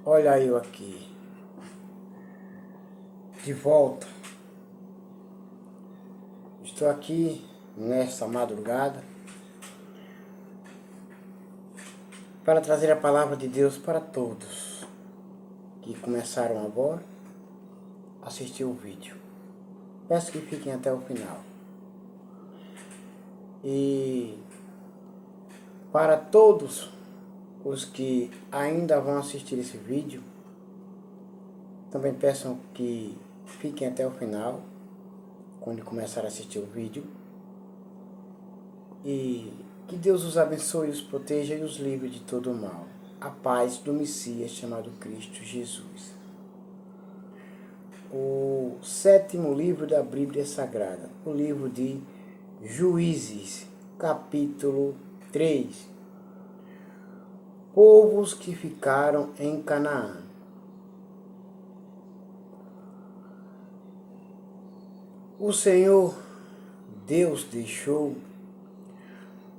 Olha eu aqui, de volta. Estou aqui nesta madrugada para trazer a palavra de Deus para todos que começaram agora a assistir o vídeo. Peço que fiquem até o final. E para todos os que ainda vão assistir esse vídeo, também peço que fiquem até o final, quando começar a assistir o vídeo. E que Deus os abençoe, os proteja e os livre de todo o mal. A paz do Messias chamado Cristo Jesus. O 7º livro da Bíblia Sagrada, o livro de Juízes, capítulo 3. Povos que ficaram em Canaã. O Senhor Deus deixou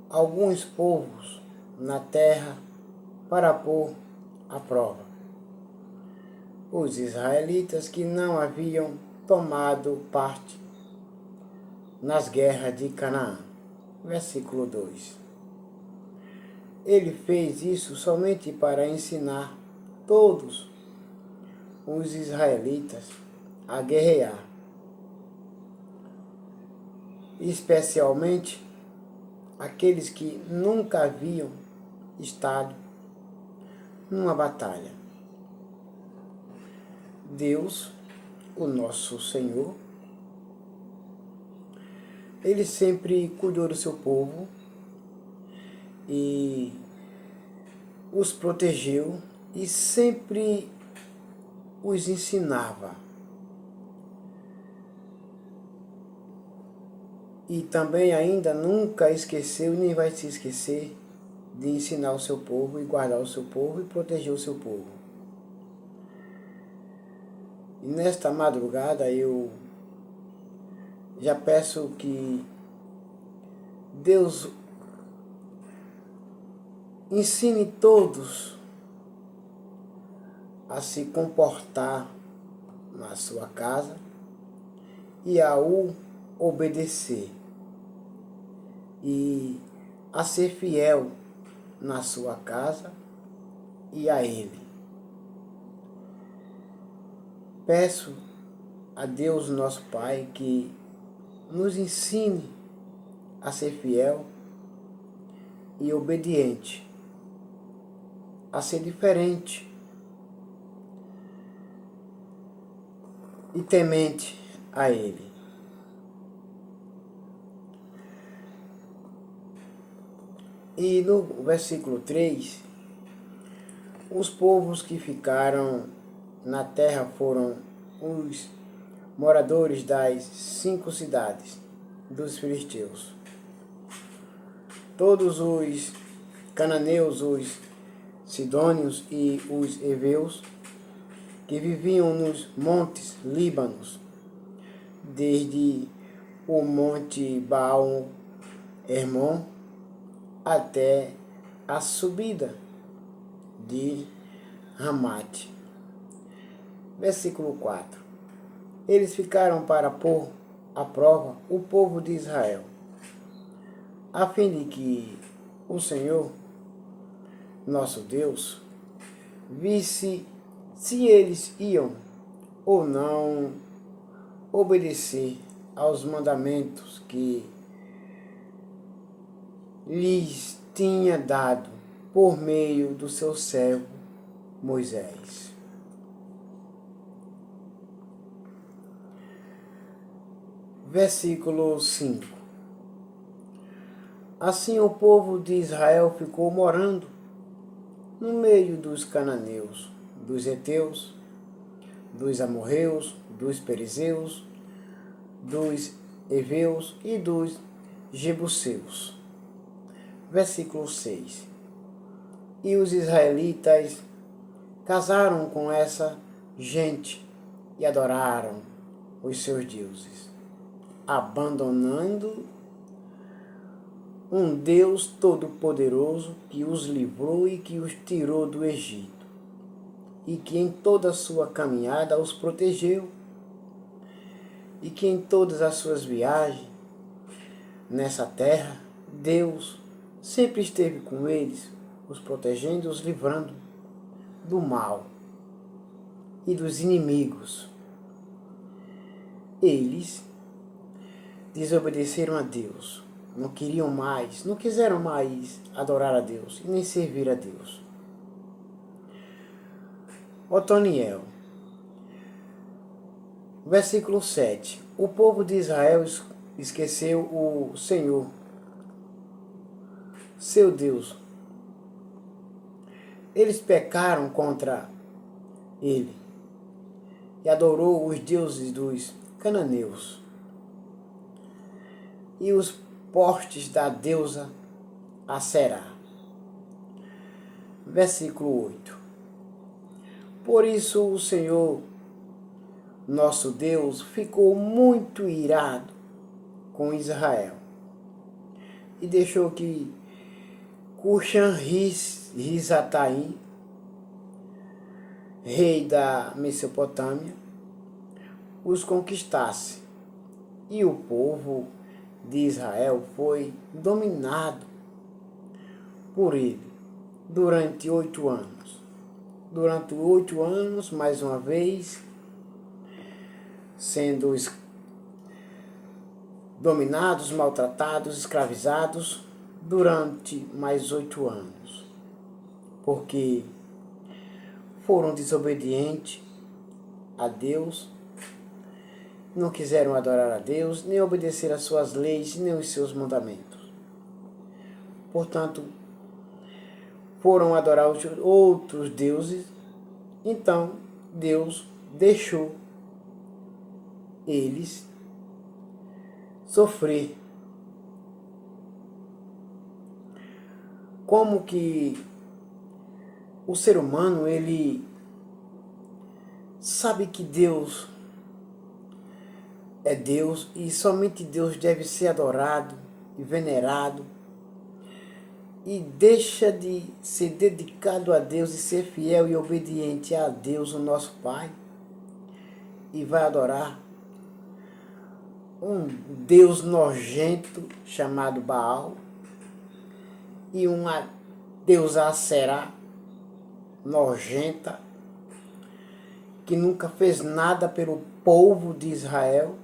alguns povos na terra para pôr à prova os israelitas que não haviam tomado parte nas guerras de Canaã. Versículo 2. Ele fez isso somente para ensinar todos os israelitas a guerrear, especialmente aqueles que nunca haviam estado numa batalha. Deus, o nosso Senhor, Ele sempre cuidou do seu povo e os protegeu e sempre os ensinava. E também ainda nunca esqueceu e nem vai se esquecer de ensinar o seu povo e guardar o seu povo e proteger o seu povo. E nesta madrugada eu já peço que Deus ensine todos a se comportar na sua casa e a o obedecer e a ser fiel na sua casa e a Ele. Peço a Deus, nosso Pai, que nos ensine a ser fiel e obediente, a ser diferente e temente a Ele. E no versículo 3, os povos que ficaram na terra foram os moradores das 5 cidades dos filisteus. Todos os cananeus, os sidônios e os heveus que viviam nos montes Líbanos, desde o monte Baal-Hermon até a subida de Ramate. Versículo 4. Eles ficaram para pôr à prova o povo de Israel, a fim de que o Senhor, nosso Deus, visse se eles iam ou não obedecer aos mandamentos que lhes tinha dado por meio do seu servo Moisés. Versículo 5. Assim o povo de Israel ficou morando no meio dos cananeus, dos heteus, dos amorreus, dos perizeus, dos heveus e dos jebuseus. Versículo 6. E os israelitas casaram com essa gente e adoraram os seus deuses, abandonando um Deus todo-poderoso que os livrou e que os tirou do Egito, e que em toda a sua caminhada os protegeu, e que em todas as suas viagens nessa terra, Deus sempre esteve com eles, os protegendo e os livrando do mal e dos inimigos. Eles desobedeceram a Deus, não quiseram mais adorar a Deus e nem servir a Deus. Otoniel, versículo 7. O povo de Israel esqueceu o Senhor, seu Deus. Eles pecaram contra ele e adorou os deuses dos cananeus e os postes da deusa Aserá. Versículo 8. Por isso o Senhor, nosso Deus, ficou muito irado com Israel e deixou que Cuxan-Risataim, rei da Mesopotâmia, os conquistasse, e o povo de Israel foi dominado por ele durante 8 anos. Durante 8 anos, mais uma vez, sendo dominados, maltratados, escravizados, durante mais 8 anos, porque foram desobedientes a Deus, não quiseram adorar a Deus, nem obedecer às suas leis, nem os seus mandamentos. Portanto, foram adorar os outros deuses, então Deus deixou eles sofrer. Como que o ser humano, ele sabe que Deus é Deus e somente Deus deve ser adorado e venerado, e deixa de ser dedicado a Deus e ser fiel e obediente a Deus, o nosso Pai, e vai adorar um Deus nojento chamado Baal e uma deusa Aserá nojenta, que nunca fez nada pelo povo de Israel,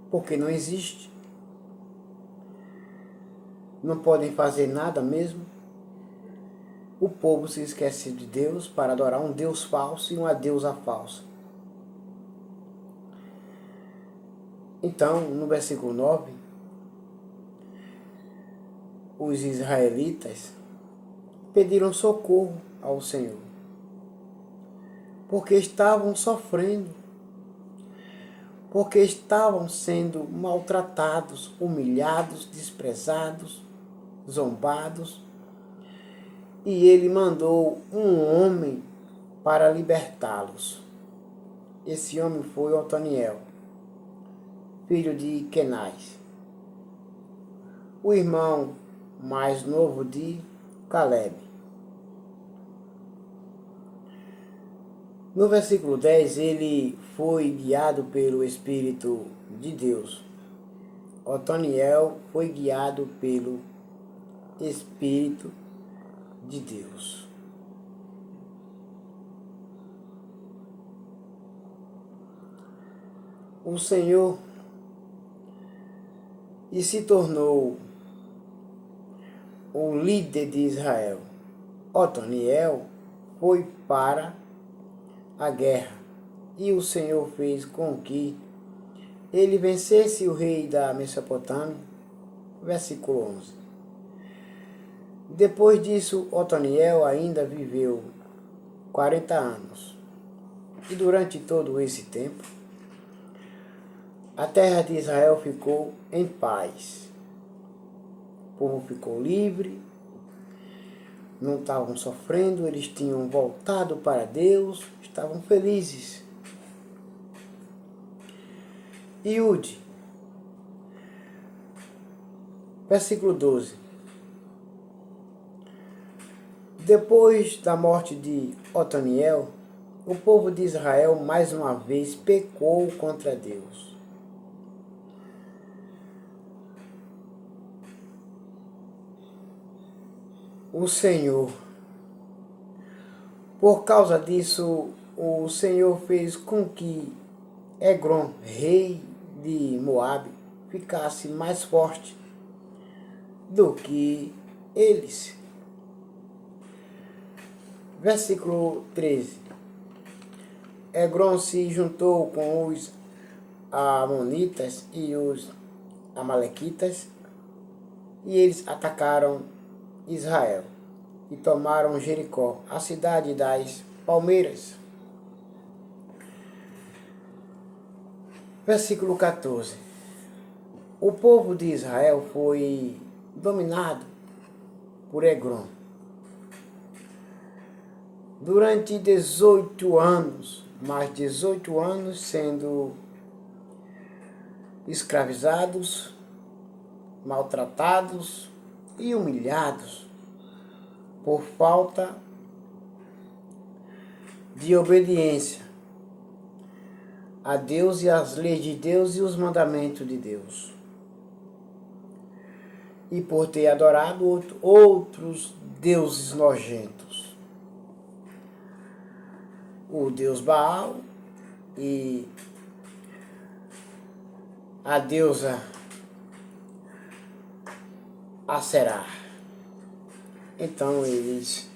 porque não existe. Não podem fazer nada mesmo. O povo se esquece de Deus para adorar um Deus falso e uma deusa falsa. Então, no versículo 9, os israelitas pediram socorro ao Senhor, porque estavam sofrendo, porque estavam sendo maltratados, humilhados, desprezados, zombados, e ele mandou um homem para libertá-los. Esse homem foi Otoniel, filho de Kenaz, o irmão mais novo de Caleb. No versículo 10, ele foi guiado pelo Espírito de Deus. Otoniel foi guiado pelo Espírito de Deus. O Senhor e se tornou o líder de Israel. Otoniel foi para a guerra, e o Senhor fez com que ele vencesse o rei da Mesopotâmia. Versículo 11. Depois disso, Otoniel ainda viveu 40 anos. E durante todo esse tempo, a terra de Israel ficou em paz. O povo ficou livre, não estavam sofrendo, eles tinham voltado para Deus, estavam felizes. Iude, versículo 12. Depois da morte de Otaniel, o povo de Israel mais uma vez pecou contra Deus. O Senhor, por causa disso, o Senhor fez com que Egrom, rei de Moabe, ficasse mais forte do que eles. Versículo 13. Egrom se juntou com os amonitas e os amalequitas, e eles atacaram Israel e tomaram Jericó, a cidade das palmeiras. Versículo 14. O povo de Israel foi dominado por Egrom durante 18 anos, mais 18 anos sendo escravizados, maltratados e humilhados por falta de obediência a Deus e às leis de Deus e os mandamentos de Deus. E por ter adorado outros deuses nojentos. O deus Baal e a deusa Aserá. Então eles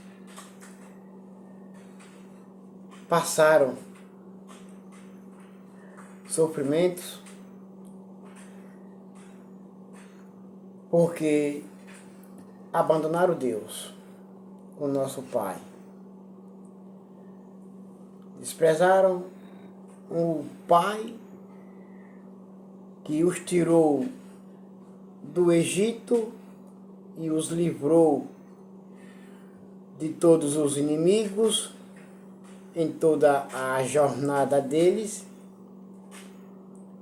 passaram sofrimentos porque abandonaram Deus, o nosso Pai. Desprezaram o Pai que os tirou do Egito e os livrou de todos os inimigos em toda a jornada deles.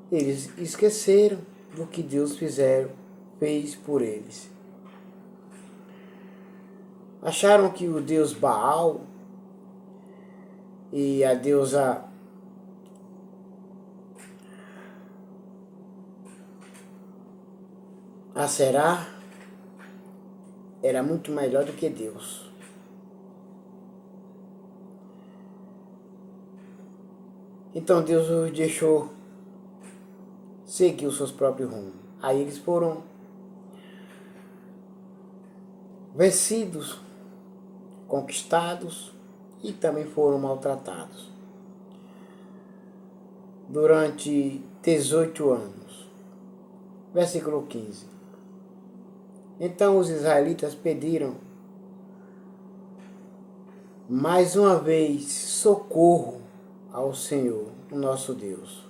Eles esqueceram do que Deus fez por eles. Acharam que o deus Baal e a deusa Aserá era muito melhor do que Deus. Então Deus os deixou seguir os seus próprios rumos. Aí eles foram vencidos, conquistados e também foram maltratados durante 18 anos. Versículo 15. Então os israelitas pediram mais uma vez socorro ao Senhor, o nosso Deus.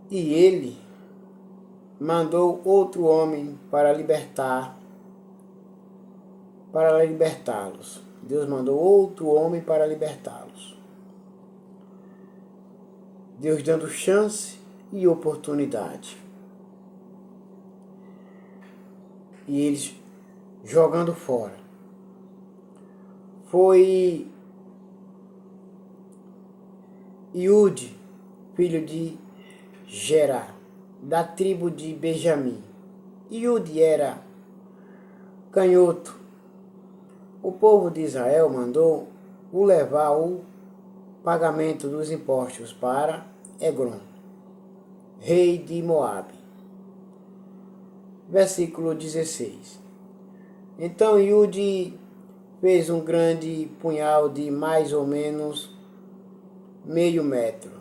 E ele mandou outro homem para libertá-los. Deus mandou outro homem para libertá-los. Deus dando chance e oportunidade. E eles jogando fora. Foi Iude, filho de Gerá, da tribo de Benjamim. Iude era canhoto. O povo de Israel mandou o levar o pagamento dos impostos para Egrom, rei de Moabe. Versículo 16. Então Iude fez um grande punhal de mais ou menos meio metro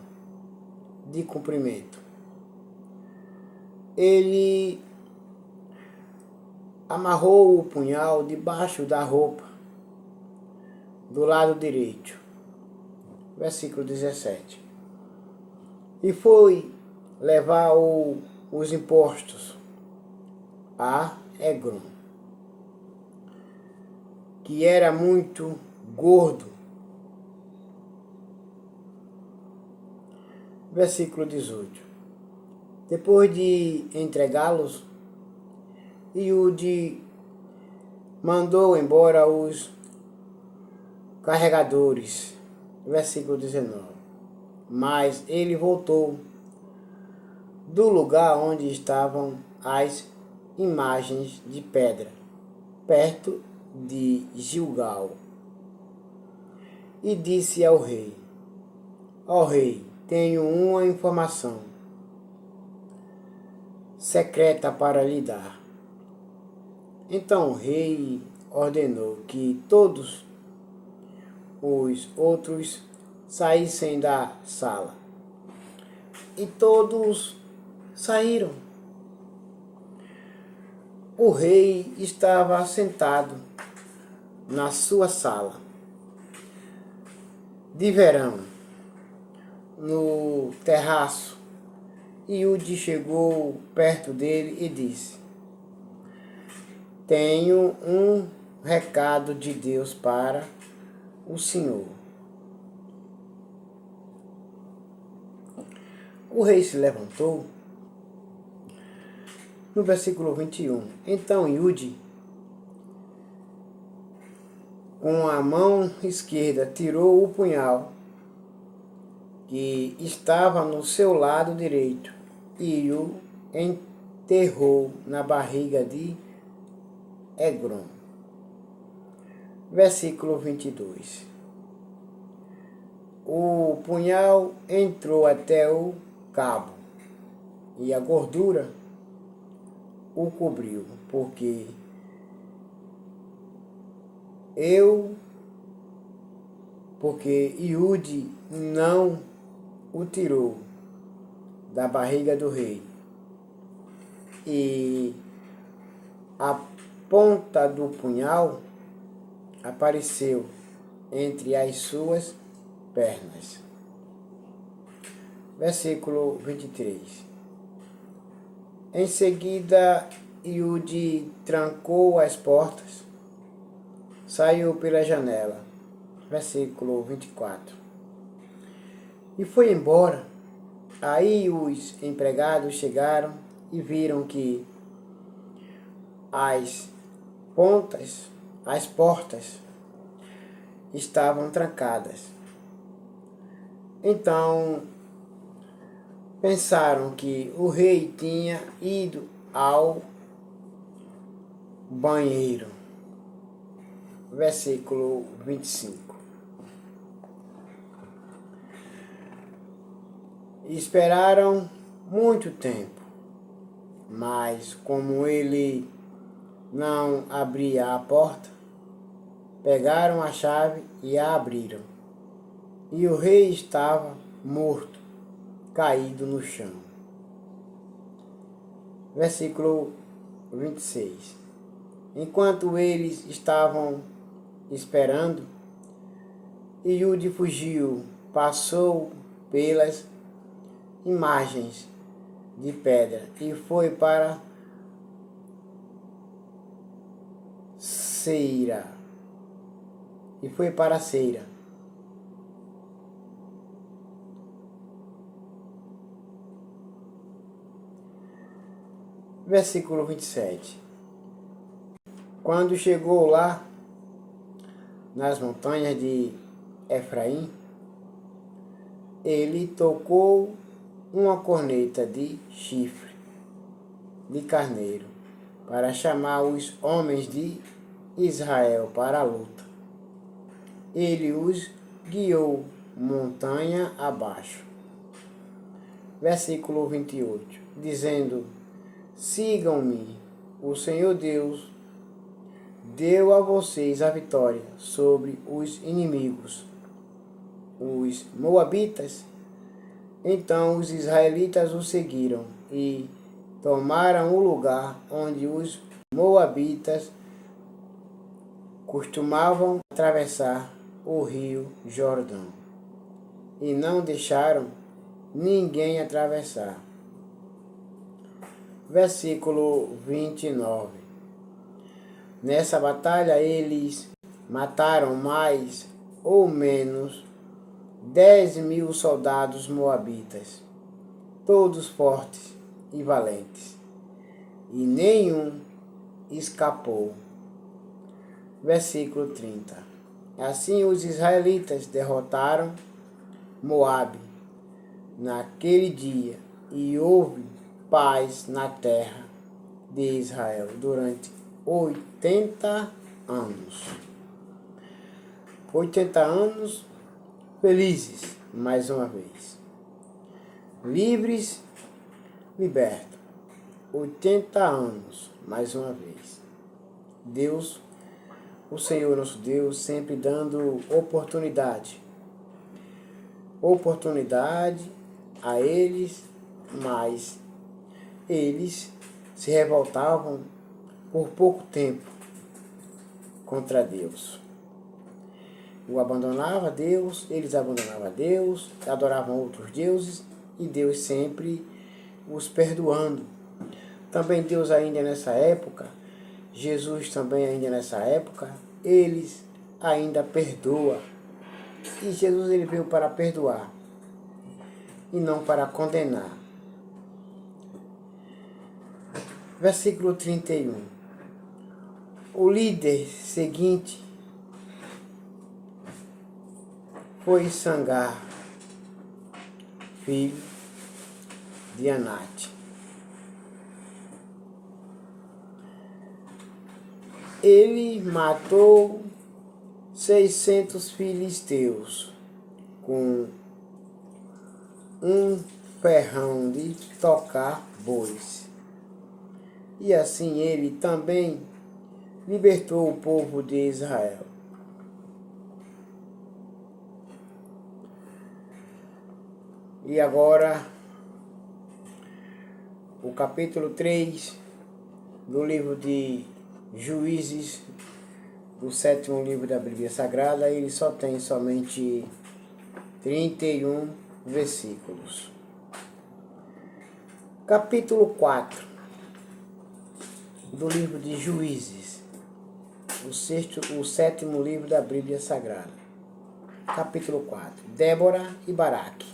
de comprimento. Ele amarrou o punhal debaixo da roupa, do lado direito. Versículo 17. E foi levar os impostos a Egrom, que era muito gordo. Versículo 18. Depois de entregá-los, Eude mandou embora os carregadores. Versículo 19. Mas ele voltou do lugar onde estavam as imagens de pedra, perto de Gilgal, e disse ao rei: Ó rei, tenho uma informação secreta para lhe dar. Então o rei ordenou que todos os outros saíssem da sala. E todos saíram. O rei estava sentado na sua sala de verão, no terraço, e Eude chegou perto dele e disse: Tenho um recado de Deus para o senhor. O rei se levantou. No versículo 21. Então Eude, com a mão esquerda, tirou o punhal que estava no seu lado direito e o enterrou na barriga de Egron. Versículo 22. O punhal entrou até o cabo e a gordura o cobriu, porque Eude não o tirou da barriga do rei, e a ponta do punhal apareceu entre as suas pernas. Versículo 23. Em seguida, Eude trancou as portas, saiu pela janela. Versículo 24. E foi embora. Aí os empregados chegaram e viram que as portas estavam trancadas. Então pensaram que o rei tinha ido ao banheiro. Versículo 25. Esperaram muito tempo, mas como ele não abria a porta, pegaram a chave e a abriram. E o rei estava morto, caído no chão. Versículo 26. Enquanto eles estavam esperando, Eude fugiu, passou pelas imagens de pedra e foi para Seira. Versículo 27. Quando chegou lá, nas montanhas de Efraim, ele tocou uma corneta de chifre de carneiro para chamar os homens de Israel para a luta. Ele os guiou montanha abaixo. Versículo 28, dizendo: Sigam-me, o Senhor Deus deu a vocês a vitória sobre os inimigos, os moabitas. Então os israelitas o seguiram e tomaram o lugar onde os moabitas costumavam atravessar o rio Jordão, e não deixaram ninguém atravessar. Versículo 29. Nessa batalha eles mataram mais ou menos 10.000 soldados moabitas, todos fortes e valentes, e nenhum escapou. Versículo 30. Assim os israelitas derrotaram Moabe naquele dia, e houve paz na terra de Israel durante 80 anos. 80 anos felizes, mais uma vez. Livres, libertos. 80 anos, mais uma vez. Deus, o Senhor nosso Deus, sempre dando oportunidade a eles, mas eles se revoltavam por pouco tempo contra Deus. Eles abandonavam Deus, adoravam outros deuses, e Deus sempre os perdoando. Também Deus ainda nessa época, Jesus também ainda nessa época, eles ainda perdoa. E Jesus ele veio para perdoar e não para condenar. Versículo 31. O líder seguinte foi Sangar, filho de Anate. Ele matou 600 filisteus com um ferrão de tocar bois. E assim ele também libertou o povo de Israel. E agora, o capítulo 3 do livro de Juízes, do 7º livro da Bíblia Sagrada, ele só tem somente 31 versículos. Capítulo 4 do livro de Juízes, o 7º livro da Bíblia Sagrada. Capítulo 4. Débora e Baraque.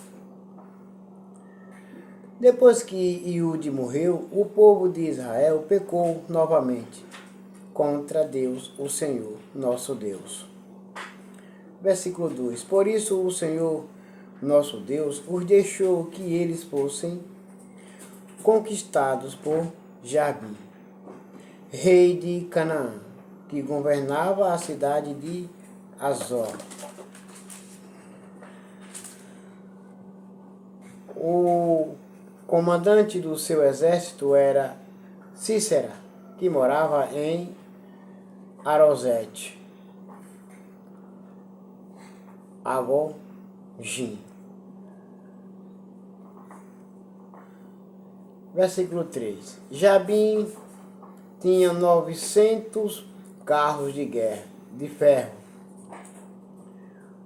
Depois que Iude morreu, o povo de Israel pecou novamente contra Deus, o Senhor, nosso Deus. Versículo 2. Por isso o Senhor, nosso Deus, os deixou que eles fossem conquistados por Jabim, rei de Canaã, que governava a cidade de Azor. O comandante do seu exército era Cícera, que morava em Arosete, Agogim. Versículo 3. Jabim tinha 900 carros de guerra, de ferro.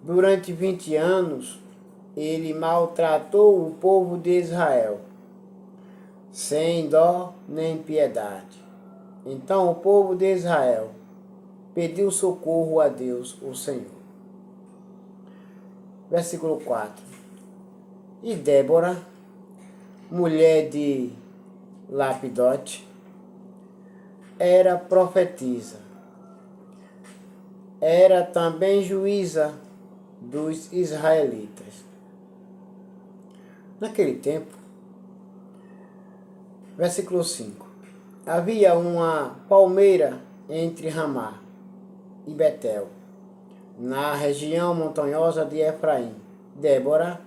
Durante 20 anos, ele maltratou o povo de Israel, sem dó nem piedade. Então o povo de Israel pediu socorro a Deus, o Senhor. Versículo 4. E Débora, mulher de Lapidote, era profetisa. Era também juíza dos israelitas. Naquele tempo, versículo 5, havia uma palmeira entre Ramá e Betel, na região montanhosa de Efraim. Débora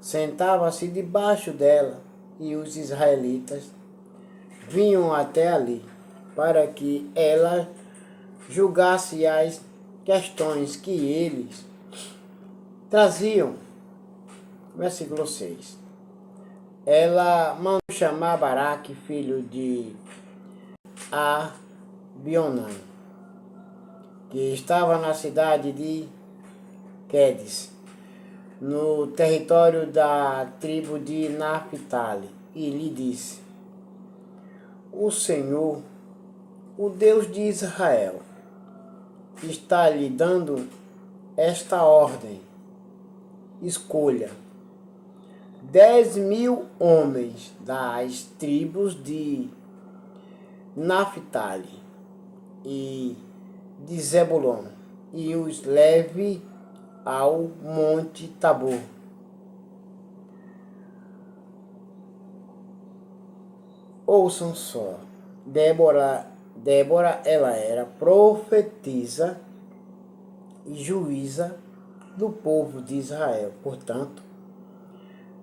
sentava-se debaixo dela, e os israelitas vinham até ali, para que ela julgasse as questões que eles traziam. Versículo 6. Ela mandou chamar Baraque, filho de Abionã, que estava na cidade de Quedes, no território da tribo de Naphtali, e lhe disse: O Senhor, o Deus de Israel, está lhe dando esta ordem: escolha 10.000 homens das tribos de Naphtali e de Zebulon, e os leve ao monte Tabor. Ouçam só, Débora, ela era profetisa e juíza do povo de Israel. Portanto,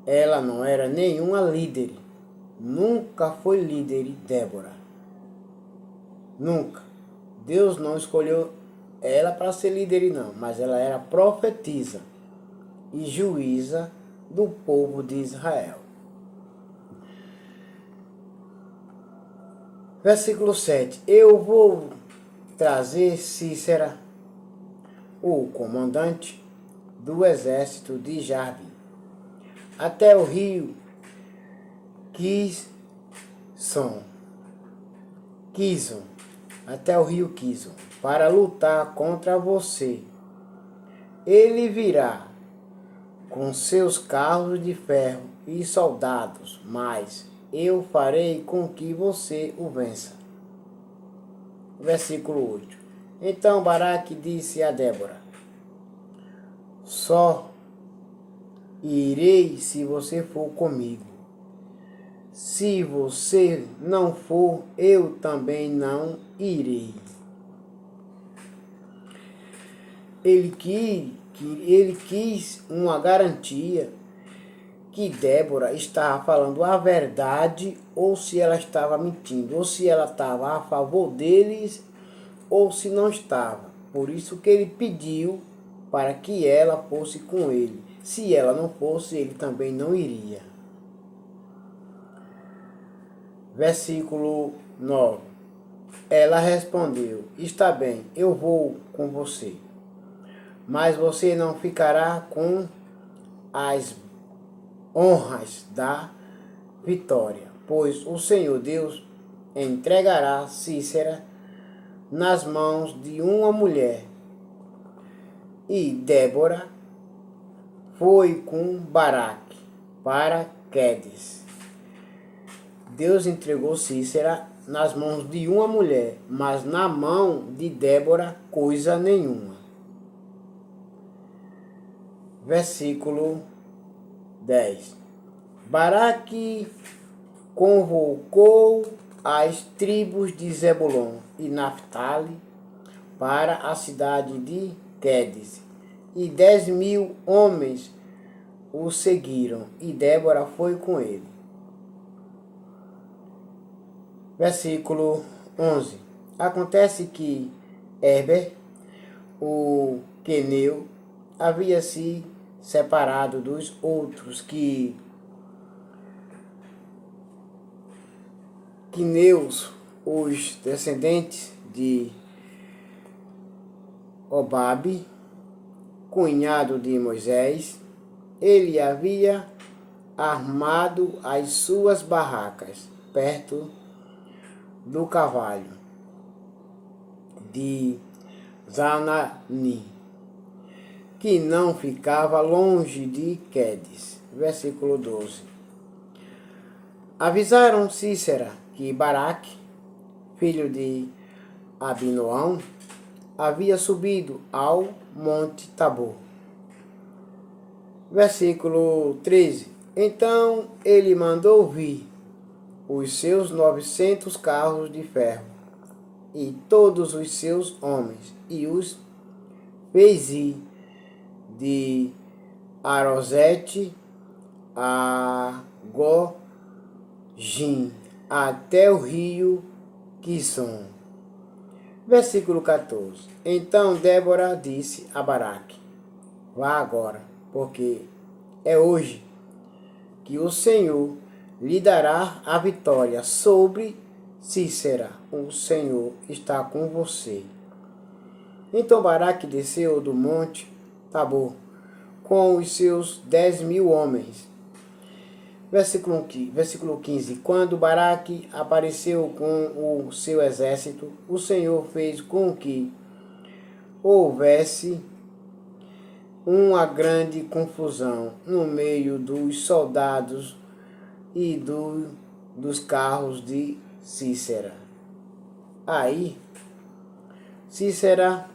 ela não era nenhuma líder. Nunca foi líder Débora. Nunca. Deus não escolheu ela para ser líder, não. Mas ela era profetisa e juíza do povo de Israel. Versículo 7. Eu vou trazer Cícera, o comandante do exército de Jardim, até o rio Quison, até o rio Quison, para lutar contra você. Ele virá com seus carros de ferro e soldados, mas eu farei com que você o vença. Versículo 8. Então Baraque disse a Débora: só irei se você for comigo. Se você não for, eu também não irei. Ele quis uma garantia que Débora estava falando a verdade, ou se ela estava mentindo, ou se ela estava a favor deles, ou se não estava. Por isso que ele pediu para que ela fosse com ele. Se ela não fosse, ele também não iria. Versículo 9. Ela respondeu: está bem, eu vou com você, mas você não ficará com as honras da vitória, pois o Senhor Deus entregará Cícera nas mãos de uma mulher. E Débora foi com Baraque para Quedes. Deus entregou Cícera nas mãos de uma mulher, mas na mão de Débora coisa nenhuma. Versículo 10. Baraque convocou as tribos de Zebulon e Naphtali para a cidade de Quedes, e 10.000 homens o seguiram, e Débora foi com ele. Versículo 11. Acontece que Heber, o queneu, havia se separado dos outros queneus, os descendentes de Obabe, cunhado de Moisés. Ele havia armado as suas barracas perto do carvalho de Zanani, que não ficava longe de Quedes. Versículo 12. Avisaram Cícera que Baraque, filho de Abinoão, havia subido ao monte Tabor. Versículo 13. Então ele mandou vir os seus 900 carros de ferro e todos os seus homens, e os fez ir de Arosete a Gojim até o rio Quison. Versículo 14. Então Débora disse a Baraque: vá agora, porque é hoje que o Senhor lhe dará a vitória sobre Cícera. O Senhor está com você. Então Baraque desceu do monte Tabor com os seus 10.000 homens. Versículo 15. Quando Baraque apareceu com o seu exército, o Senhor fez com que houvesse uma grande confusão no meio dos soldados e dos carros de Cícera. Aí, Cícera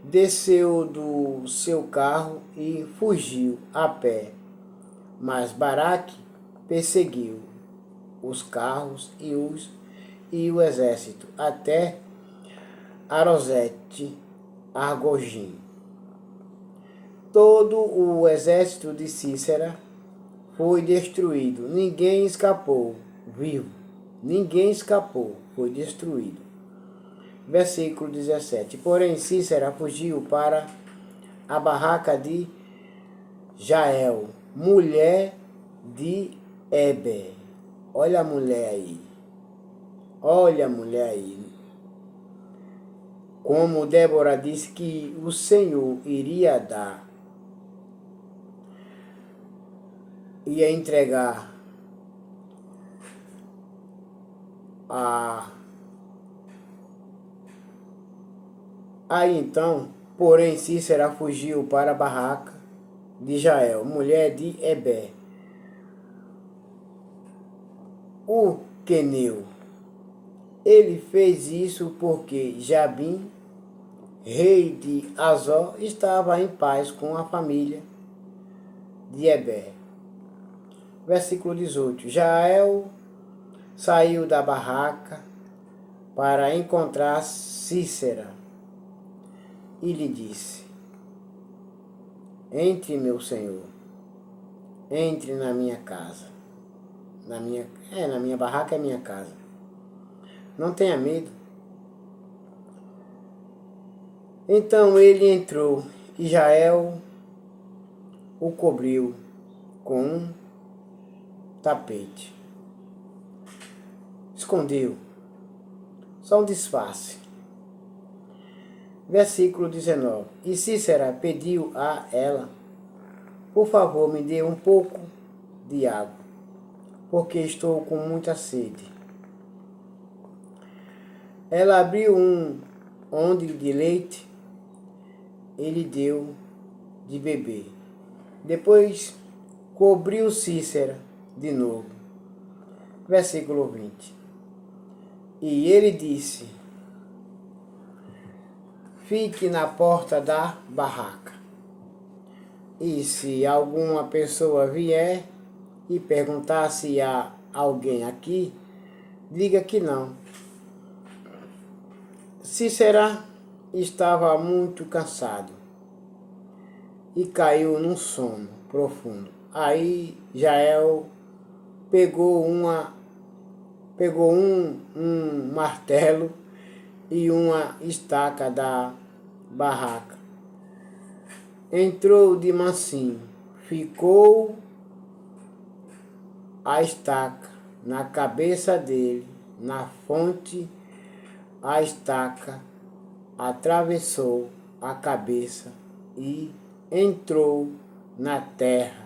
desceu do seu carro e fugiu a pé, mas Baraque perseguiu os carros e o exército até Arosete Argogim. Todo o exército de Cícera foi destruído, ninguém escapou vivo, ninguém escapou, foi destruído. Versículo 17. Porém, Cícera fugiu para a barraca de Jael, mulher de Heber. Olha a mulher aí. Olha a mulher aí. Como Débora disse que o Senhor iria dar, ia entregar Aí então, porém, Cícera fugiu para a barraca de Jael, mulher de Heber, o queneu. Ele fez isso porque Jabim, rei de Azor, estava em paz com a família de Heber. Versículo 18. Jael saiu da barraca para encontrar Cícera e lhe disse: entre, meu senhor, entre na minha casa. Na minha barraca é minha casa. Não tenha medo. Então ele entrou e Jael o cobriu com um tapete. Escondeu. Só um disfarce. Versículo 19. E Cícera pediu a ela: por favor, me dê um pouco de água, porque estou com muita sede. Ela abriu um odre de leite e lhe deu de beber. Depois cobriu Cícera de novo. Versículo 20. E ele disse: fique na porta da barraca. E se alguma pessoa vier e perguntar se há alguém aqui, diga que não. Cícera estava muito cansado e caiu num sono profundo. Aí Jael pegou um martelo e uma estaca da barraca. Entrou de mansinho, ficou a estaca na cabeça dele, na fonte. A estaca atravessou a cabeça e entrou na terra,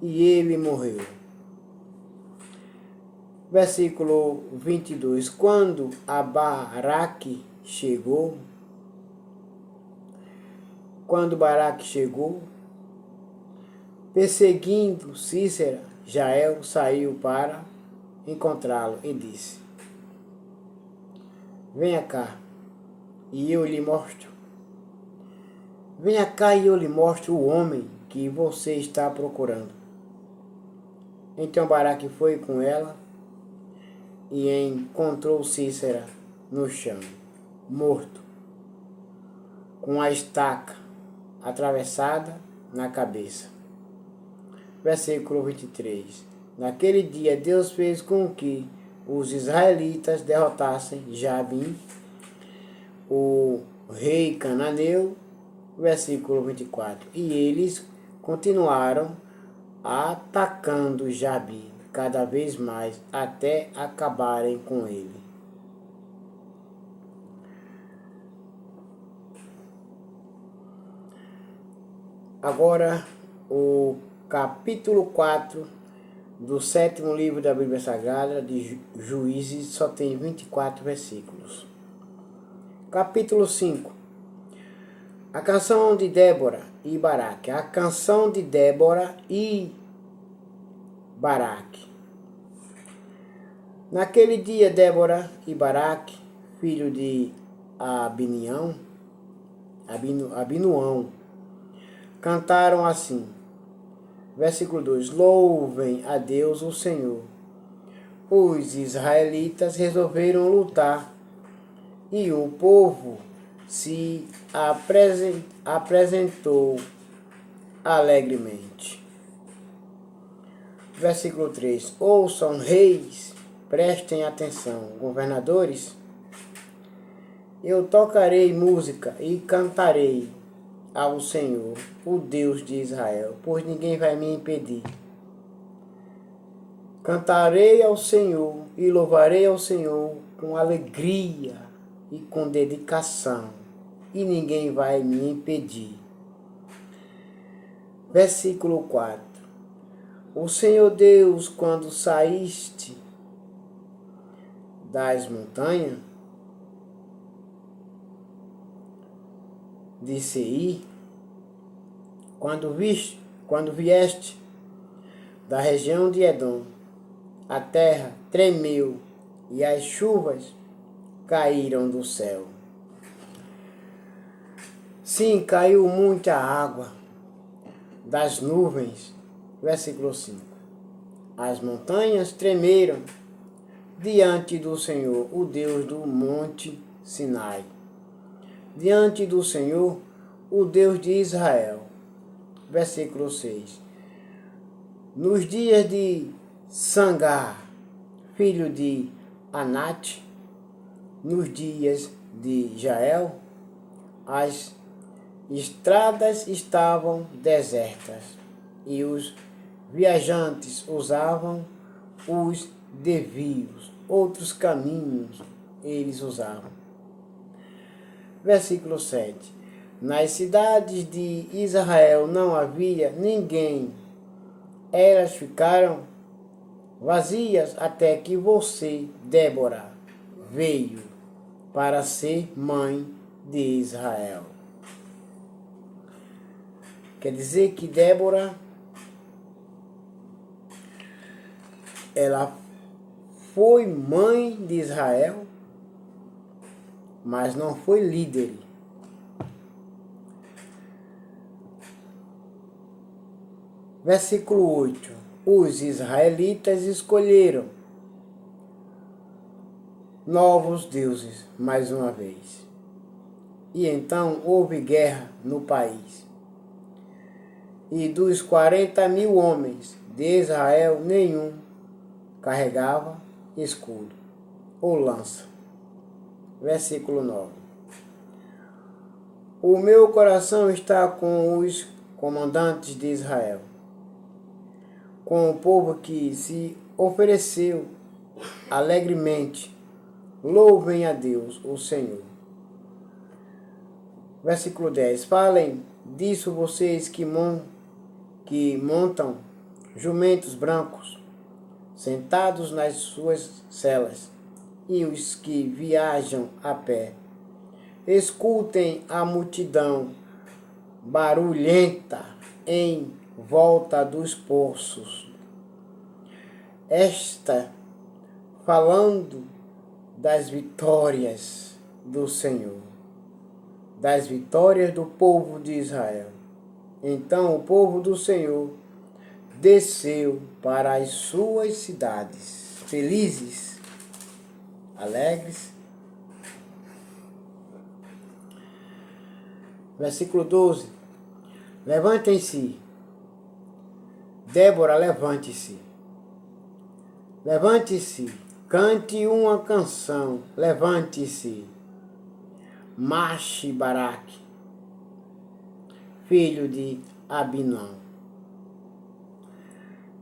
e ele morreu. Versículo 22. Quando Baraque chegou, perseguindo Cícera, Jael saiu para encontrá-lo e disse: venha cá e eu lhe mostro. Venha cá e eu lhe mostro o homem que você está procurando. Então Baraque foi com ela e encontrou Cícera no chão, morto, com a estaca atravessada na cabeça. Versículo 23. Naquele dia Deus fez com que os israelitas derrotassem Jabim, o rei cananeu. Versículo 24. E eles continuaram atacando Jabim cada vez mais até acabarem com ele. Agora, o capítulo 4 do 7º livro da Bíblia Sagrada de Juízes só tem 24 versículos. Capítulo 5. A canção de Débora e Baraque. A canção de Débora e Baraque. Naquele dia, Débora e Baraque filho de Abinuão, cantaram assim. Versículo 2: Louvem a Deus o Senhor. Os israelitas resolveram lutar e o povo se apresentou alegremente. Versículo 3: Ouçam, reis, prestem atenção, governadores. Eu tocarei música e cantarei ao Senhor, o Deus de Israel, pois ninguém vai me impedir. Cantarei ao Senhor e louvarei ao Senhor com alegria e com dedicação, e ninguém vai me impedir. Versículo 4: O Senhor Deus, quando saíste das montanhas de Seir, quando vieste da região de Edom, a terra tremeu e as chuvas caíram do céu. Sim, caiu muita água das nuvens. Versículo 5. As montanhas tremeram diante do Senhor, o Deus do monte Sinai. Diante do Senhor, o Deus de Israel. Versículo 6. Nos dias de Sangar, filho de Anate, nos dias de Jael, as estradas estavam desertas e os viajantes usavam os desvios, outros caminhos eles usavam. Versículo 7. Nas cidades de Israel não havia ninguém, elas ficaram vazias até que você, Débora, veio para ser mãe de Israel. Quer dizer que Débora, ela foi mãe de Israel, mas não foi líder. Versículo 8. Os israelitas escolheram novos deuses mais uma vez. E então houve guerra no país. E dos 40.000 homens de Israel, nenhum carregava escudo ou lança. Versículo 9. O meu coração está com os comandantes de Israel, com o povo que se ofereceu alegremente. Louvem a Deus, o Senhor. Versículo 10. Falem disso vocês que montam jumentos brancos, sentados nas suas celas, e os que viajam a pé. Escutem a multidão barulhenta em volta dos poços. Esta falando das vitórias do Senhor, das vitórias do povo de Israel. Então o povo do Senhor desceu para as suas cidades, felizes, alegres. Versículo 12. Levantem-se. Débora, levante-se. Levante-se. Cante uma canção. Levante-se. Marche Baraque, filho de Abinão,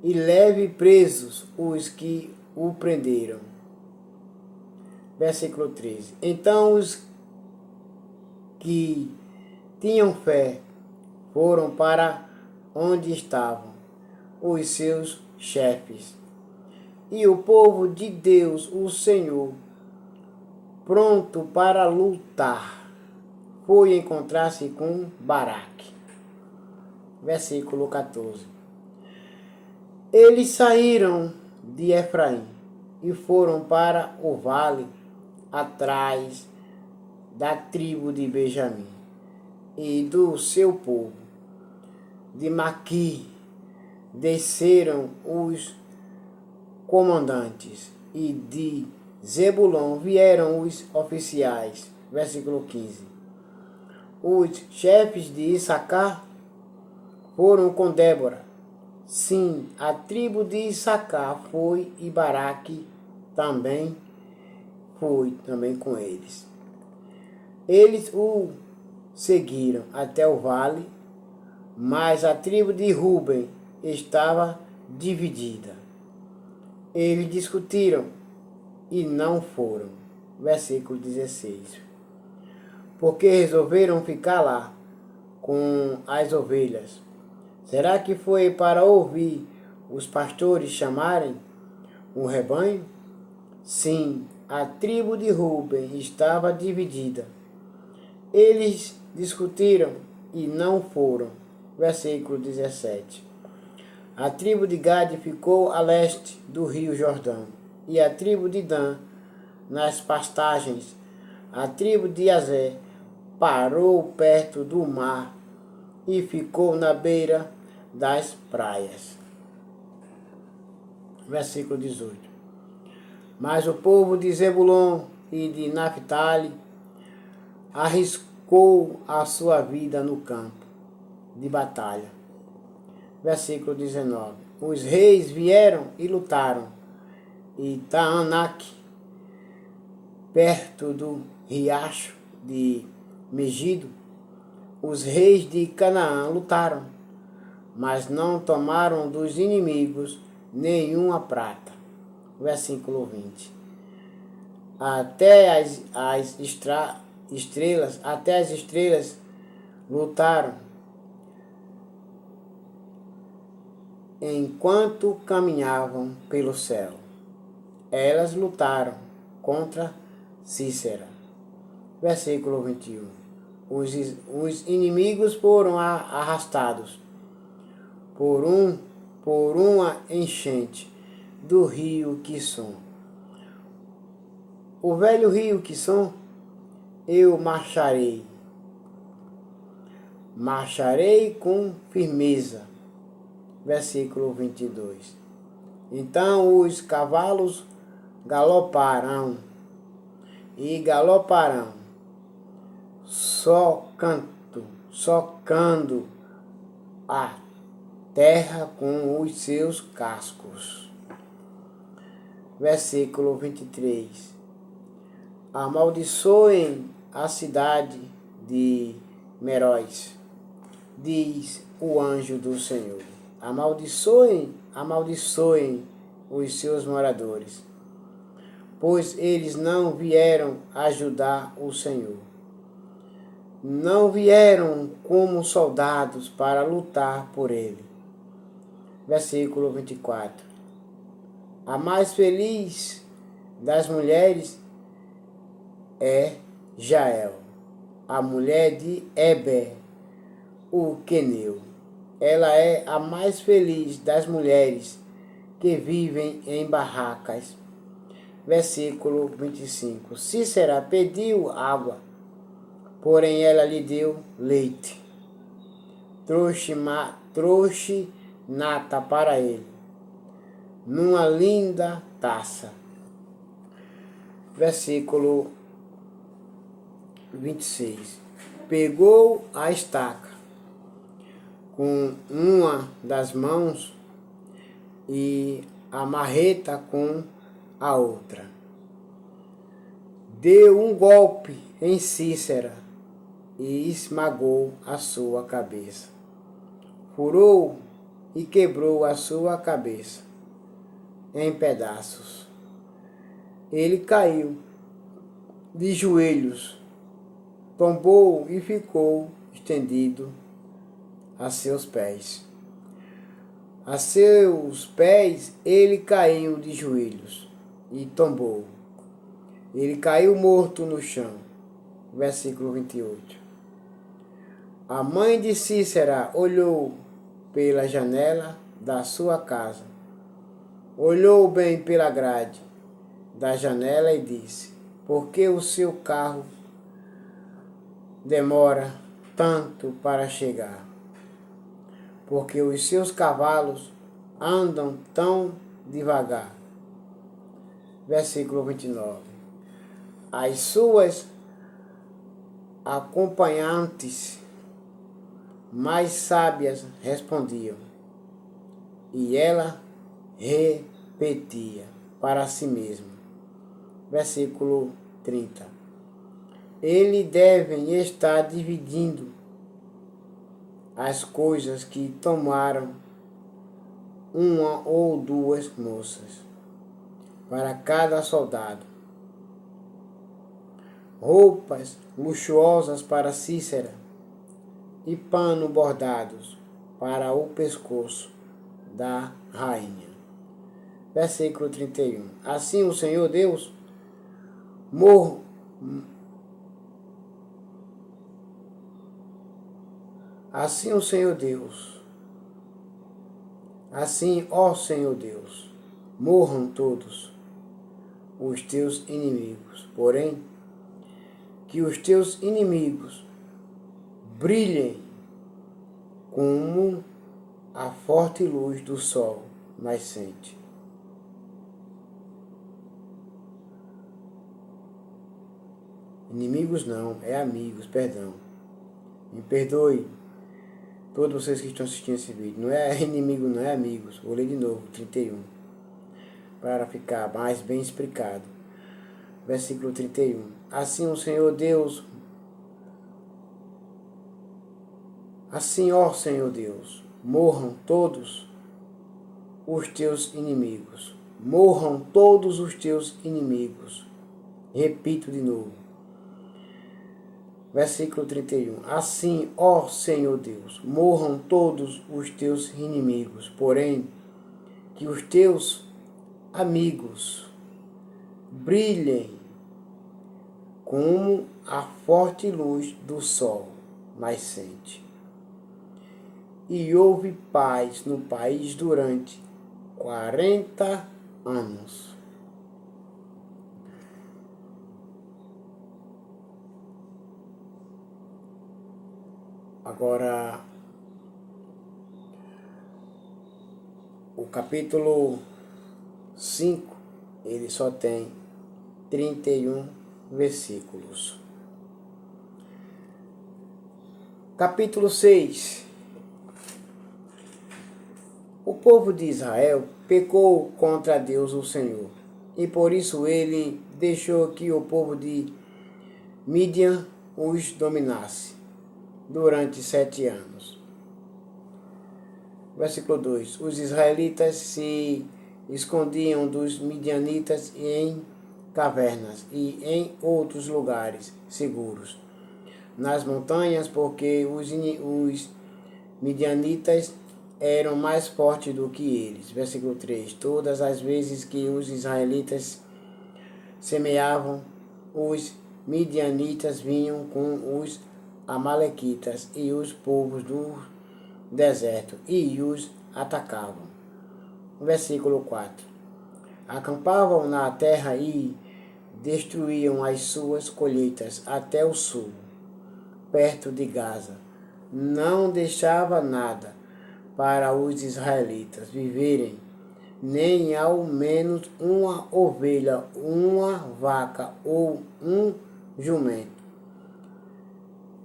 e leve presos os que o prenderam. Versículo 13. Então os que tinham fé foram para onde estavam os seus chefes. E o povo de Deus, o Senhor, pronto para lutar, foi encontrar-se com Baraque. Versículo 14. Eles saíram de Efraim e foram para o vale atrás da tribo de Benjamim e do seu povo. De Maqui desceram os comandantes, e de Zebulon vieram os oficiais. Versículo 15. Os chefes de Issacar foram com Débora. Sim, a tribo de Issacar foi, e Baraque também foi com eles. Eles o seguiram até o vale, mas a tribo de Ruben estava dividida. Eles discutiram e não foram. Versículo 16. Porque resolveram ficar lá com as ovelhas. Será que foi para ouvir os pastores chamarem o rebanho? Sim, a tribo de Ruben estava dividida. Eles discutiram e não foram. Versículo 17. A tribo de Gade ficou a leste do rio Jordão, e a tribo de Dan nas pastagens. A tribo de Azer parou perto do mar e ficou na beira das praias. Versículo 18. Mas o povo de Zebulon e de Naphtali arriscou a sua vida no campo de batalha. Versículo 19. Os reis vieram e lutaram em Taanac, perto do riacho de Megido. Os reis de Canaã lutaram, mas não tomaram dos inimigos nenhuma prata. Versículo 20. Até as estrelas lutaram enquanto caminhavam pelo céu. Elas lutaram contra Cícera. Versículo 21. Os inimigos foram arrastados por uma enchente do rio Quisson. O velho rio Quisson, eu marcharei com firmeza. Versículo 22. Então os cavalos galoparão e galoparão, socando a terra com os seus cascos. Versículo 23. Amaldiçoem a cidade de Meróis, diz o anjo do Senhor. Amaldiçoem os seus moradores, pois eles não vieram ajudar o Senhor. Não vieram como soldados para lutar por ele. Versículo 24. A mais feliz das mulheres é Jael, a mulher de Eber, o queneu. Ela é a mais feliz das mulheres que vivem em barracas. Versículo 25. Cícera pediu água, porém ela lhe deu leite. Trouxe nata para ele, numa linda taça. Versículo 26. Pegou a estaca com uma das mãos e a marreta com a outra. Deu um golpe em Cícera e esmagou a sua cabeça. Furou e quebrou a sua cabeça em pedaços. Ele caiu de joelhos, tombou e ficou estendido a seus pés. A seus pés ele caiu de joelhos e tombou. Ele caiu morto no chão. Versículo 28. A mãe de Cícera olhou pela janela da sua casa. Olhou bem pela grade da janela e disse: porque o seu carro demora tanto para chegar? Porque os seus cavalos andam tão devagar. Versículo 29. As suas acompanhantes mais sábias respondiam, e ela repetia para si mesma. Versículo 30. Eles devem estar dividindo as coisas que tomaram uma ou duas moças para cada soldado, roupas luxuosas para Cícera e pano bordados para o pescoço da rainha. Versículo 31. Assim o Senhor Deus Assim, ó Senhor Deus, morram todos os teus inimigos, porém, que os teus inimigos brilhem como a forte luz do sol nascente. Inimigos não, é amigos, perdão. Me perdoe todos vocês que estão assistindo esse vídeo. Não é inimigo, não é amigos. Vou ler de novo, 31. Para ficar mais bem explicado. Versículo 31. Assim o Senhor Deus, assim, ó Senhor Deus, morram todos os teus inimigos. Morram todos os teus inimigos. Repito de novo. Versículo 31. Assim, ó Senhor Deus, morram todos os teus inimigos, porém, que os teus amigos brilhem como a forte luz do sol nascente. E houve paz no país durante 40 anos. Agora, o capítulo 5, ele só tem 31 versículos. Capítulo 6. O povo de Israel pecou contra Deus o Senhor, e por isso ele deixou que o povo de Midian os dominasse durante 7 anos. Versículo 2. Os israelitas se escondiam dos midianitas em cavernas e em outros lugares seguros, nas montanhas, porque os midianitas eram mais fortes do que eles. Versículo 3. Todas as vezes que os israelitas semeavam, os midianitas vinham com os amalequitas e os povos do deserto e os atacavam. Versículo 4. Acampavam na terra e destruíam as suas colheitas até o sul, perto de Gaza. Não deixava nada para os israelitas viverem, nem ao menos uma ovelha, uma vaca ou um jumento.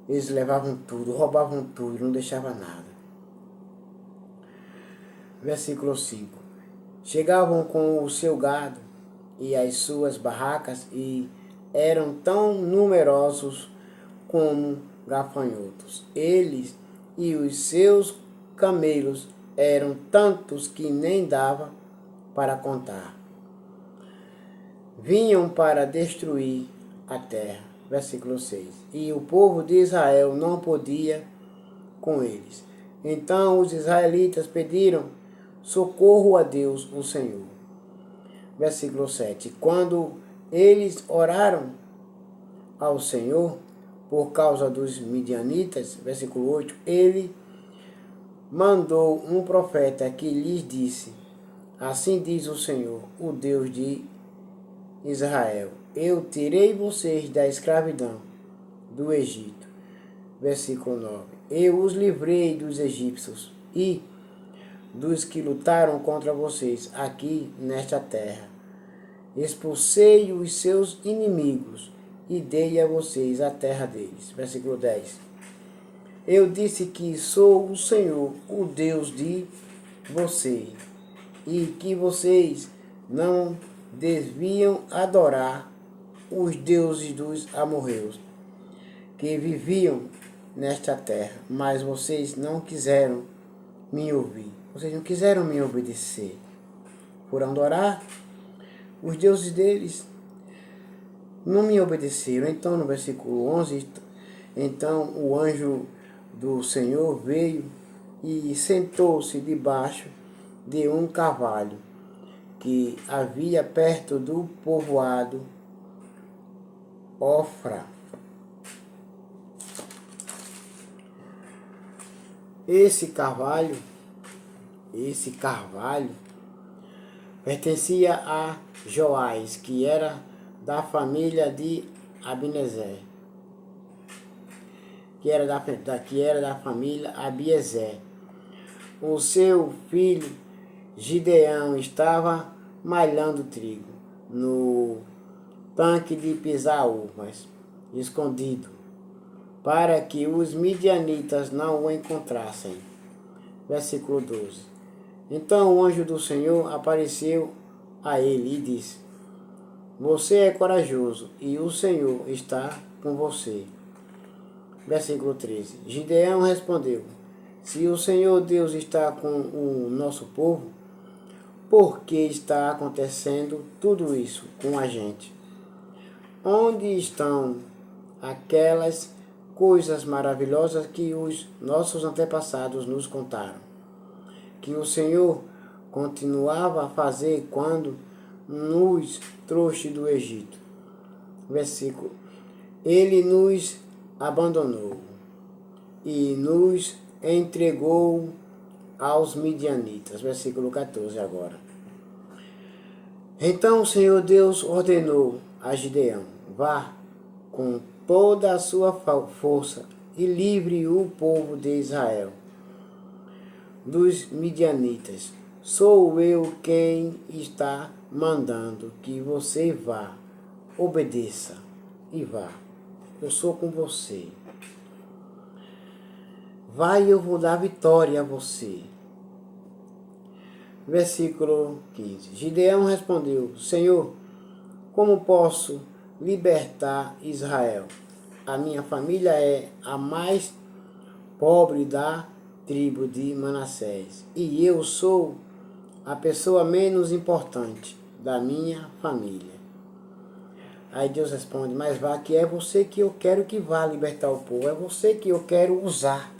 Eles levavam tudo, roubavam tudo, não deixavam nada. Versículo 5. Chegavam com o seu gado e as suas barracas e eram tão numerosos como gafanhotos. Eles e os seus camelos eram tantos que nem dava para contar. Vinham para destruir a terra. Versículo 6. E o povo de Israel não podia com eles. Então os israelitas pediram socorro a Deus, o Senhor. Versículo 7. Quando eles oraram ao Senhor por causa dos midianitas, versículo 8, ele mandou um profeta que lhes disse: assim diz o Senhor, o Deus de Israel, eu tirei vocês da escravidão do Egito. Versículo 9. Eu os livrei dos egípcios e dos que lutaram contra vocês aqui nesta terra. Expulsei os seus inimigos e dei a vocês a terra deles. Versículo 10. Eu disse que sou o Senhor, o Deus de vocês, e que vocês não deviam adorar os deuses dos amorreus que viviam nesta terra, mas vocês não quiseram me ouvir. Vocês não quiseram me obedecer. Foram adorar os deuses deles, não me obedeceram. Então, no versículo 11, então o anjo do Senhor veio e sentou-se debaixo de um carvalho que havia perto do povoado Ofra. Esse carvalho pertencia a Joás, que era da família de Abinezer, que era da família Abiezer. O seu filho Gideão estava malhando trigo no tanque de pisar uvas, escondido, para que os midianitas não o encontrassem. Versículo 12. Então o anjo do Senhor apareceu a ele e disse: Você é corajoso e o Senhor está com você. Versículo 13. Gideão respondeu: Se o Senhor Deus está com o nosso povo, por que está acontecendo tudo isso com a gente? Onde estão aquelas coisas maravilhosas que os nossos antepassados nos contaram, que o Senhor continuava a fazer quando nos trouxe do Egito? Versículo. Ele nos abandonou e nos entregou aos midianitas. Versículo 14 agora. Então o Senhor Deus ordenou a Gideão: vá com toda a sua força e livre o povo de Israel dos midianitas. Sou eu quem está mandando que você vá. Obedeça e vá. Eu sou com você. Vai e eu vou dar vitória a você. Versículo 15. Gideão respondeu: Senhor, como posso libertar Israel? A minha família é a mais pobre da tribo de Manassés, e eu sou a pessoa menos importante da minha família. Aí Deus responde: mas vá, que é você que eu quero que vá libertar o povo, é você que eu quero usar.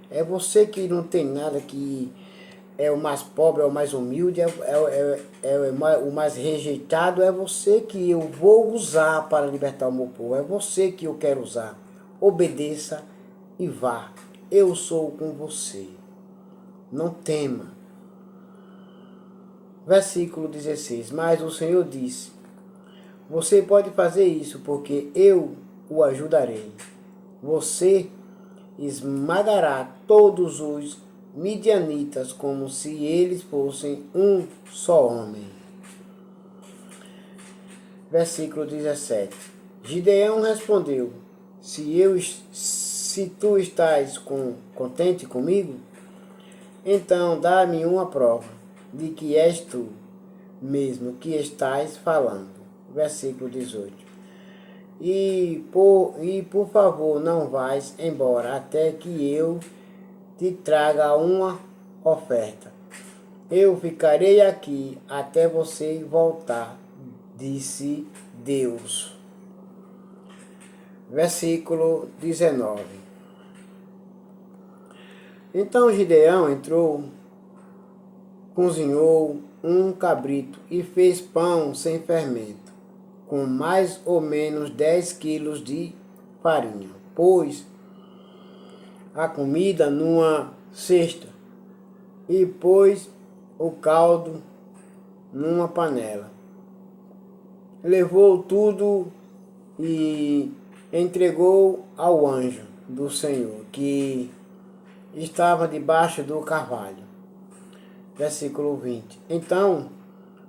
É você que não tem nada, que é o mais pobre, é o mais humilde, o mais rejeitado. É você que eu vou usar para libertar o meu povo. É você que eu quero usar. Obedeça e vá. Eu sou com você. Não tema. Versículo 16. Mas o Senhor disse: você pode fazer isso, porque eu o ajudarei. Você esmagará todos os midianitas como se eles fossem um só homem. Versículo 17. Gideão respondeu: se tu estás contente comigo, então dá-me uma prova de que és tu mesmo que estás falando. Versículo 18. E por favor, não vais embora até que eu te traga uma oferta. Eu ficarei aqui até você voltar, disse Deus. Versículo 19. Então Gideão entrou, cozinhou um cabrito e fez pão sem fermento, com mais ou menos 10 quilos de farinha. Pôs a comida numa cesta e pôs o caldo numa panela. levou tudo e entregou ao anjo do Senhor, que estava debaixo do carvalho. Versículo 20. Então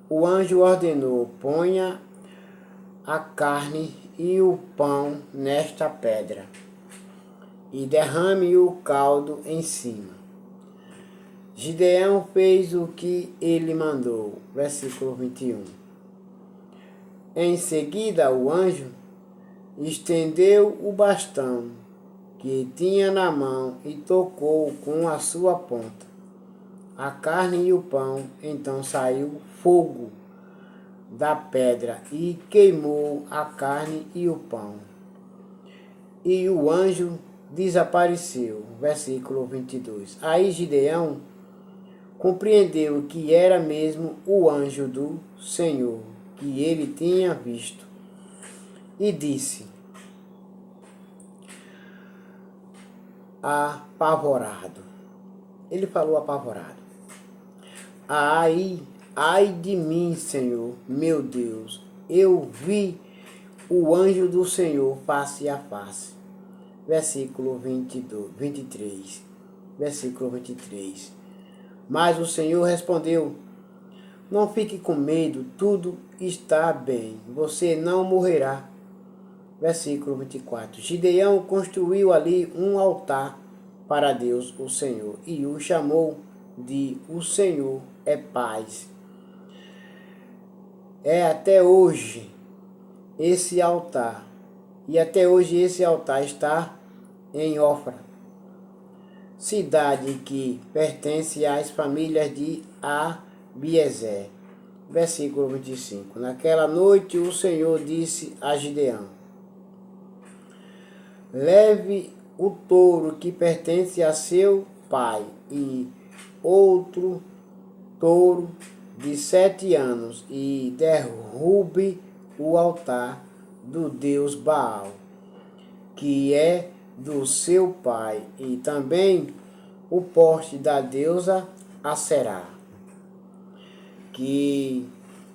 o anjo ordenou: ponha a carne e o pão nesta pedra, e derrame o caldo em cima. Gideão fez o que ele mandou. Versículo 21. Em seguida o anjo estendeu o bastão que tinha na mão e tocou com a sua ponta a carne e o pão. Então saiu fogo da pedra e queimou a carne e o pão. E o anjo desapareceu. Versículo 22. Aí Gideão compreendeu que era mesmo o anjo do Senhor que ele tinha visto, e disse, apavorado. Ele falou apavorado: ai de mim, Senhor, meu Deus, eu vi o anjo do Senhor face a face. Versículo 23. Versículo 23. Mas o Senhor respondeu: não fique com medo, tudo está bem, você não morrerá. Versículo 24. Gideão construiu ali um altar para Deus, o Senhor, e o chamou de O Senhor é Paz. É até hoje esse altar, e até hoje esse altar está em Ofra, cidade que pertence às famílias de Abiezer. Versículo 25. Naquela noite o Senhor disse a Gideão: leve o touro que pertence a seu pai e outro touro de 7 anos e derrube o altar do deus Baal, que é do seu pai, e também o poste da deusa Aserá, que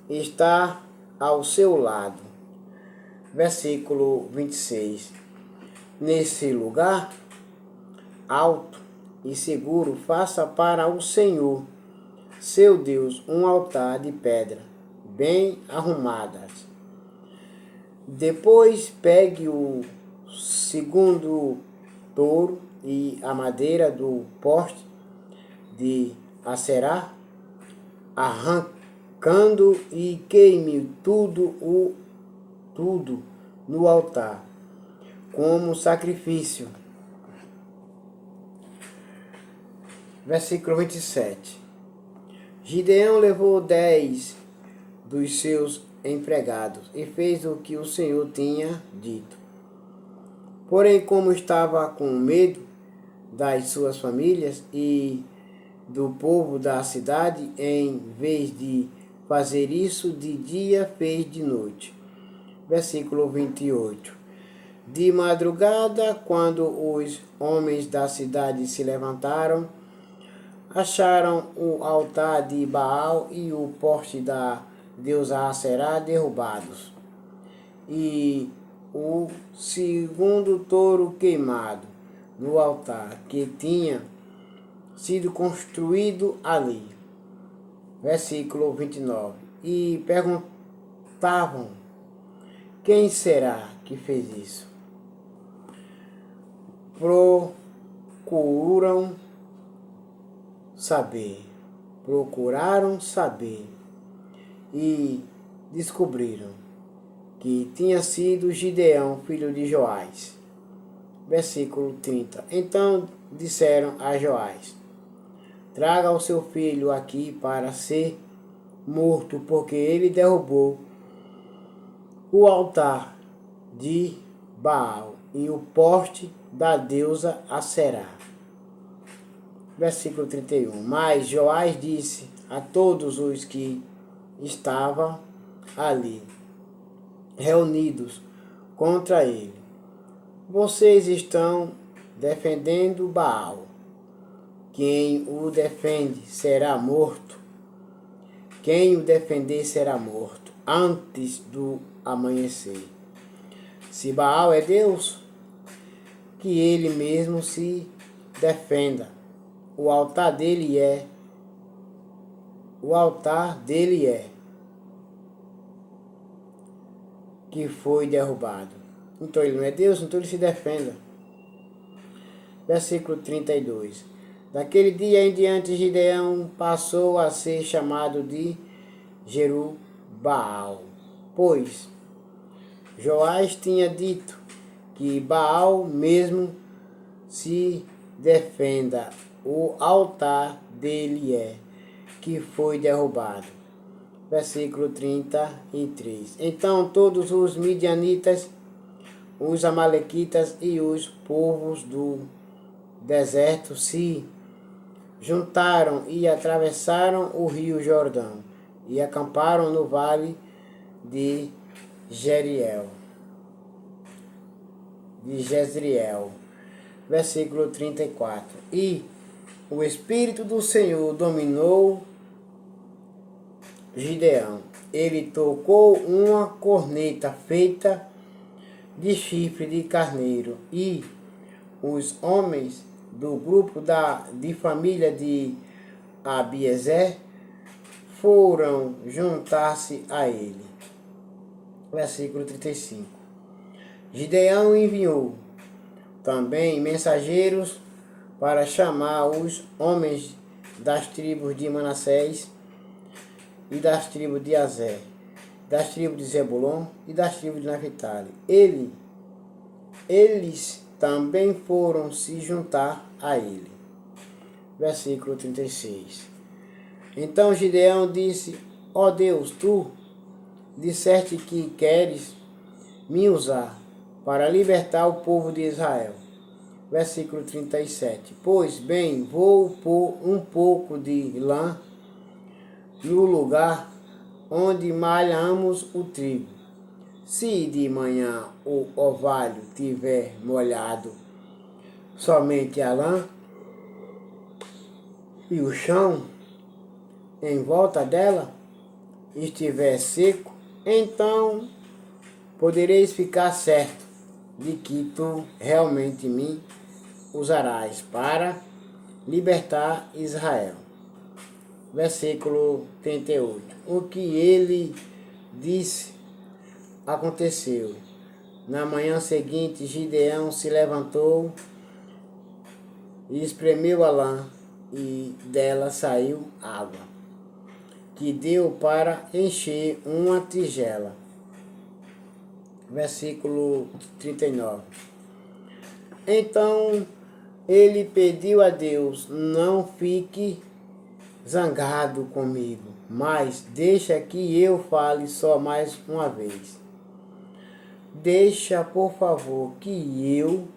está ao seu lado. Versículo 26. Nesse lugar alto e seguro, faça para o Senhor, seu Deus, um altar de pedra, bem arrumadas. Depois pegue o segundo touro e a madeira do poste de Aserá, arrancando e queime tudo no altar, como sacrifício. Versículo 27. Gideão levou 10 dos seus empregados e fez o que o Senhor tinha dito. Porém, como estava com medo das suas famílias e do povo da cidade, em vez de fazer isso de dia, fez de noite. Versículo 28. De madrugada, quando os homens da cidade se levantaram, acharam o altar de Baal e o poste da deusa Aserá derrubados, e o segundo touro queimado no altar que tinha sido construído ali. Versículo 29. E perguntavam: quem será que fez isso? Procuraram saber e descobriram que tinha sido Gideão, filho de Joás. Versículo 30. Então disseram a Joás: traga o seu filho aqui para ser morto, porque ele derrubou o altar de Baal e o poste da deusa Aserá. Versículo 31. Mas Joás disse a todos os que estavam ali, reunidos contra ele: vocês estão defendendo Baal. Quem o defende será morto. Quem o defender será morto. antes do amanhecer. Se Baal é Deus, que ele mesmo se defenda. O altar dele é que foi derrubado. Então ele não é Deus, então ele se defenda. Versículo 32. Daquele dia em diante, Gideão passou a ser chamado de Jerubbaal, pois Joás tinha dito que Baal mesmo se defenda. O altar dele é que foi derrubado. Versículo 33. Então todos os midianitas, os amalequitas e os povos do deserto se juntaram e atravessaram o rio Jordão e acamparam no vale de Jezreel. Versículo 34. E o Espírito do Senhor dominou Gideão. Ele tocou uma corneta feita de chifre de carneiro, e os homens do grupo de família de Abiezer foram juntar-se a ele. Versículo 35. Gideão enviou também mensageiros para chamar os homens das tribos de Manassés e das tribos de Azer, das tribos de Zebulon e das tribos de Naphtali. Eles também foram se juntar a ele. Versículo 36. Então Gideão disse: ó Deus, tu disseste que queres me usar para libertar o povo de Israel. Versículo 37. Pois bem, vou pôr um pouco de lã no lugar onde malhamos o trigo. Se de manhã o orvalho tiver molhado somente a lã e o chão em volta dela estiver seco, então podereis ficar certo de que tu realmente me usarás para libertar Israel. Versículo 38. O que ele disse aconteceu. Na manhã seguinte, Gideão se levantou e espremeu a lã, e dela saiu água, que deu para encher uma tigela. Versículo 39. Então ele pediu a Deus: não fique zangado comigo, mas deixa que eu fale só mais uma vez. Deixa, por favor, que eu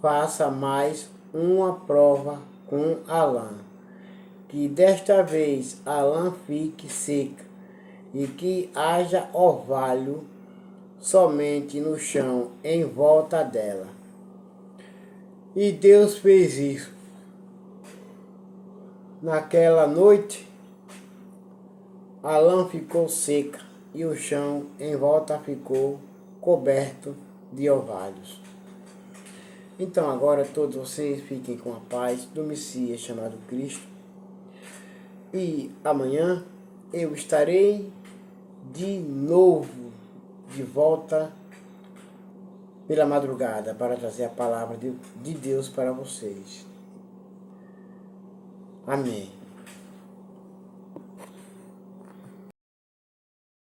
faça mais uma prova com a lã, que desta vez a lã fique seca e que haja orvalho somente no chão em volta dela. E Deus fez isso. Naquela noite, a lã ficou seca e o chão em volta ficou coberto de orvalhos. Então agora todos vocês fiquem com a paz do Messias chamado Cristo. E amanhã eu estarei de novo de volta pela madrugada para trazer a palavra de Deus para vocês. Amém.